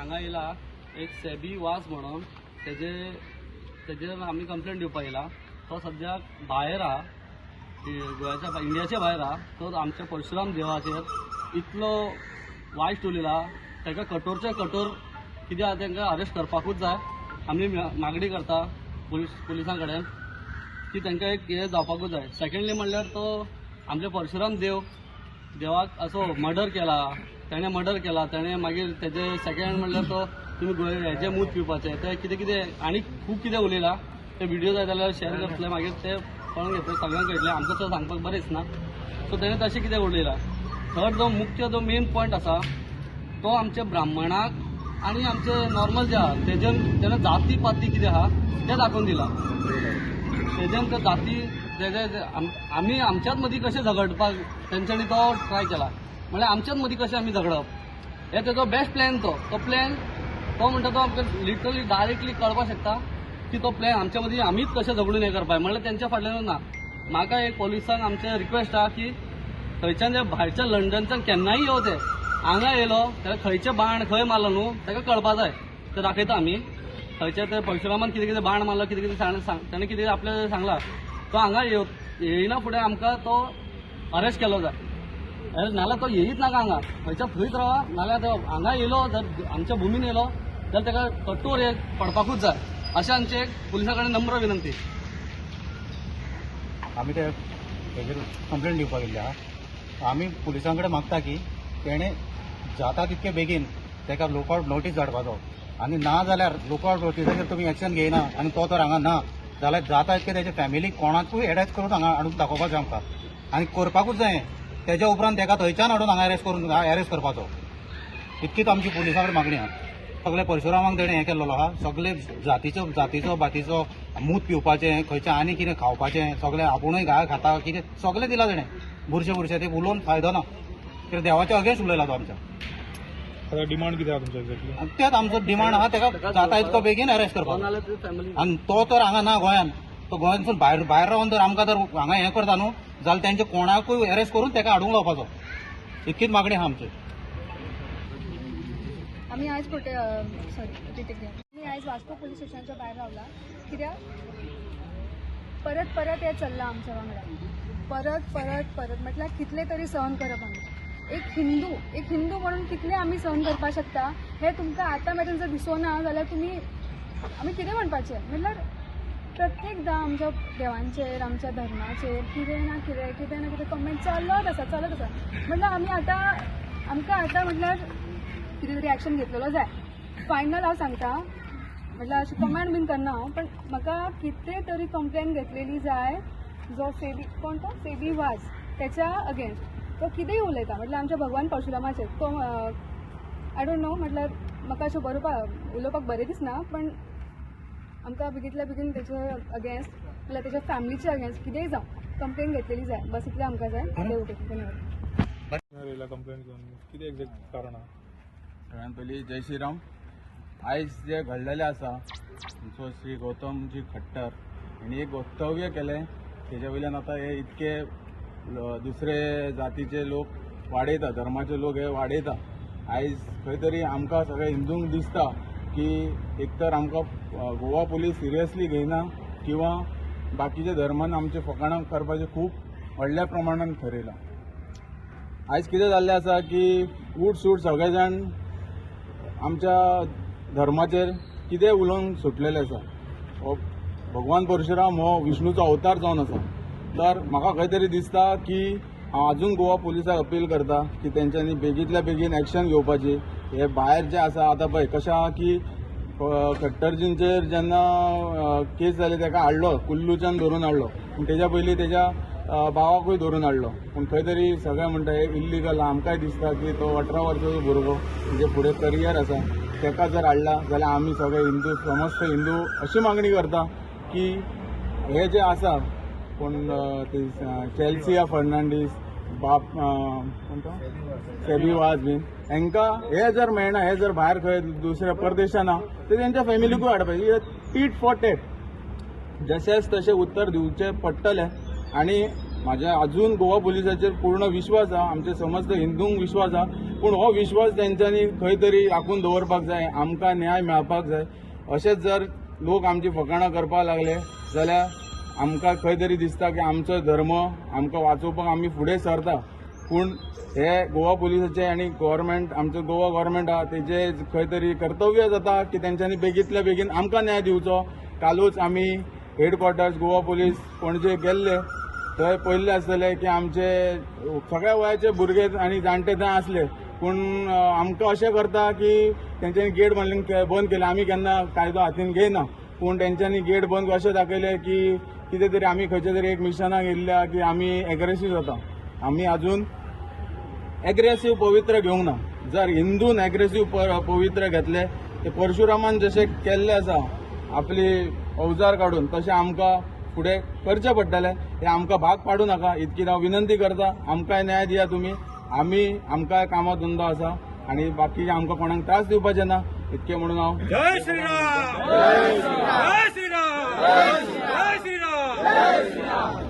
हांगा येयला एक सेबी वास म्हणून तेजेर आमी कंप्लेंट दिवपाक येयला. तो सद्याक भायर आहा, गोंयाच्या इंडियाच्या भायर आहा. तो आमच्या परशुराम देवाचेर इतलो वायट उलयला. ताका कठोरचे कठोर कितें आहा तांकां अरेस्ट करपाकूच जाय. आमी मागणी करता पुलिसां कडेन की तांकां एक हे जावपाकूच जाय. सेकंडली म्हणल्यार तो आमचे परशुराम देवाक असो मर्डर केला. ताणें मागीर तेजे सेकंड म्हणल्यार तो तुमी हेजे मूत पिवपाचें ते कितें आनी खूब कितें उलयला. ते व्हिडिओ जाय जाल्यार शेअर करतले मागीर ते कळून घेतले सगळ्यांक कळटलें. आमकां तो सांगपाक बरें दिसना. सो तेणें तशें कितें उलयला. थर्ड जो मेन पॉयंट आसा तो आमच्या ब्राह्मणाक आनी आमचे नॉर्मल जे आहा तेजें जाती पाती कितें आहा तें दाखोवन दिला. तेजेन ते जाती आमी आमच्याच मदीं कशें झगडपाक तेंच्यांनी तो ट्राय केला. म्हळ्यार आमच्याच मदीं कशें आमी झगडप हे तेजो बेस्ट प्लॅन. तो प्लॅन तो म्हणटा तो आमकां लिटरली डायरेक्टली कळपाक शकता की तो प्लॅन आमच्या मदीं आमीच कशें झगडून हें करपाक. म्हणल्यार तेंच्या फाटल्यान ना. म्हाका एक पोलिसांक आमचे रिक्वेस्ट आहा की थंयच्यान जे भायरच्या लंडनच्यान केन्नाय येवं ते हांगा येयलो जाल्यार खंयचे बाण खंय मारलो न्हू ताका कळपा जाय. ते दाखयता आमी थंयचे ते परशुरामान कितें बाण मारलो कितें ताणें कितें आपल्याक सांगला. तो हांगा येयना फुडें आमकां तो अरेस्ट केलो जाय. नाल्यार तो येयीच नाका हांगा. खंयच्या थंयच रावा. नाल्यार तो हांगा येयलो जर आमच्या भुमीन येयलो जाल्यार ताका कठोर हे पडपाकूच जाय. अशें आमची एक पुलिसां कडेन नम्र विनंती. आमी तेजेर कंप्लेंट दिवपाक गेल्ले आहा. आमी पुलिसां कडेन मागता की तेणें जाता तितके बेगीन ताका लुकआवट नोटीस धाडपाचो. आनी ना जाल्यार लुकआवट नोटिसाचेर तुमी एक्शन घेयना आनी तो तर हांगा ना जाल्यार जाता तितके तेजे फॅमिलीक कोणाकूय एडॅच करून हांगा हाडून दाखोवपाचें आमकां. आनी करपाकूच जाय. तेज्या उपरांत ताका थंयच्यान हाडून हांगा अरेस्ट करपाचो. इतकीच आमची पुलिसां कडेन मागणी आहा. सगळे परशुरामाक तेणें हें केल्लो आहा. सगळे जातीचो बातीचो मूत पिवपाचें खंयचें आनी कितें खावपाचें सगळें आपुणूय घाय खाता कितें सगळें दिलां तेणें. बुरशें ते उलोवन फायदो ना. कित्याक देवाच्या अगेन्स्ट उलयला तो आमच्या. डिमांड कितें आहा तुमच्या एक्झॅक्टली? तेच आमचो डिमांड आहा ताका जाता इतको बेगीन अरेस्ट करपाचो. आनी तो तर हांगा ना गोंयान. तो गोंयांतसून भायर रावन जर आमकां जर हांगा हें करता न्हू जाल्यार तेंचे कोणाकूय अरेस्ट करून ताका हाडूंक लावपाचो. इतकीच मागणी आहा आमची. आम्ही आज आम्ही आज वास्को पोलीस स्टेशनच्या भायर रावला. कित्याक परत हे चल्लां आमच्या वांगडा. परत म्हटल्यार कितले तरी सहन करप आमी. एक हिंदू म्हणून कितले आमी सहन करपाक शकता हे तुमकां आतां मेरेन जर दिसोना जाल्यार तुमी आमी कितें म्हणपाचें. म्हटल्यार प्रत्येकदां आमच्या देवांचेर आमच्या धर्माचेर कितें ना कितें कमेंट चालत आसा. म्हटल्यार आमकां आतां म्हटल्यार कितें तरी एक्शन घेतलेलो जाय. फायनल हांव सांगता म्हटल्यार अशें कमेंट बीन करना हांव. पण म्हाका कितें तरी कंप्लेन घेतलेली जाय. जो सेबी वाज त्याच्या अगेन्स्ट तो कितेंय उलयता म्हटल्यार आमच्या भगवान परशुरामाचेर तो आय डोंट नो. म्हटल्यार म्हाका अशें उलोवपाक बरें दिसना. पण आमकां बेगींतल्या बेगीन तेच्या अगेन्स्ट म्हटल्यार तेच्या फॅमिलीच्या अगेन्स्ट कितेंय जावं कंप्लेन घेतलेली जाय. बस इतलें आमकां जाय. धन्यवाद. कंप्लेंट घेवन कितें एक्झॅक्ट कारण आहा? सगळ्यान पयलीं जय श्रीराम. आयज जे घडलेलें आसा आमचो श्री गौतमजी खट्टर हेणी एक वक्तव्य केलें. तेज्या वयल्यान आतां हे इतके दुसरे जातीचे लोक वाडयता धर्माचे लोक हे वाडयता. आयज खंय तरी आमकां सगळ्या हिंदूंक दिसता की एक तर आमकां गोवा पुलीस सिरियसली घेयना किंवा बाकीच्या धर्मान आमचे फकाणां करपाचें खूब व्हडल्या प्रमाणान ठरयलां. आयज कितें जाल्लें आसा की सूट सगळे जाण आमच्या धर्माचेर कितें उलोवंक सुटलेले आसा. भगवान परशुराम हो विष्णूचो अवतार जावन आसा. तर म्हाका खंय तरी दिसता की हांव आजून गोवा पुलिसाक अपील करता की तेंच्यांनी बेगींतल्या बेगीन एक्शन घेवपाची. हे भायर जे आसा आतां पळय कशें आहा की खट्टरजींचेर जेन्ना केस जाली ताका हाडलो कुल्लूच्यान धरून हाडलो. पूण तेज्या पयलीं तेज्या भावाकूय धरून हाडलो. पूण खंय तरी सगळे म्हणटा हे इल्लिगल. आमकांय दिसता की तो 18 वर्साचो भुरगो म्हणजे फुडें करियर आसा ताका जर हाडला जाल्यार आमी सगळे हिंदू समस्त हिंदू अशी मागणी करता की हे जे आसा पूण ते चॅल्सिया फर्नांडीस बाप कोणतो सेबी वाज बीन हांकां हे जर मेळना हे जर भायर खंय दुसऱ्या परदेशान आहा ते तेंच्या फॅमिलीकूय हाडपाचें. टीट फॉर टेट जशेंच तशें उत्तर दिवचें पडटलें. आनी म्हाज्या अजून गोवा पुलिसाचेर पूर्ण विश्वास आहा. आमचे समस्त हिंदूंक विश्वास आहा पूण हो विश्वास तेंच्यांनी खंय तरी राखून दवरपाक जाय, आमकां न्याय मेळपाक जाय. अशेंच जर लोक आमची फकाणां करपाक लागले जाल्यार आमकां खंय तरी दिसता की आमचो धर्म आमकां वाचोवपाक आमी फुडें सरता. पूण हे गोवा पुलिसाचे आनी गव्हर्मेंट, आमचो गोवा गव्हर्मेंट आहा तेजे खंय तरी कर्तव्य जाता की तेंच्यांनी बेगींतल्या बेगीन आमकां न्याय दिवचो. कालूच आमी हेडक्वॉर्टर्स गोवा पुलीस पणजे गेल्ले, थंय पयल्ले आसतले की आमचे सगळ्या वयाचे भुरगे आनी जाणटे थंय आसले. पूण आमकां अशें करता की तेंच्यांनी गेट बंद केले. आमी केन्ना कायदो हातीन घेयना, पूण तेंच्यांनी गेट बंद अशें दाखयलें की कितें तरी आमी खंयच्या तरी एक मिशनाक येयल्ल्या की आमी एग्रेसीव जाता. आमी आजून एग्रेसीव पवित्र घेवंक ना. जर हिंदून एग्रेसीव पवित्र घेतले ते परशुरामान जशें केल्ले आसा आपली अवजार काडून, तशें आमकां फुडें करचें पडटलें. हें आमकां भाग पाडूं नाका इतकी हांव विनंती करता. आमकांय न्याय दिया तुमी. आमकांय कामो धंदो आसा आनी बाकी आमकां कोणाक त्रास दिवपाचे ना इतकें म्हणून हांव जय श्रीराम, जय श्रीराम, जय श्रीराम, जय श्रीराम.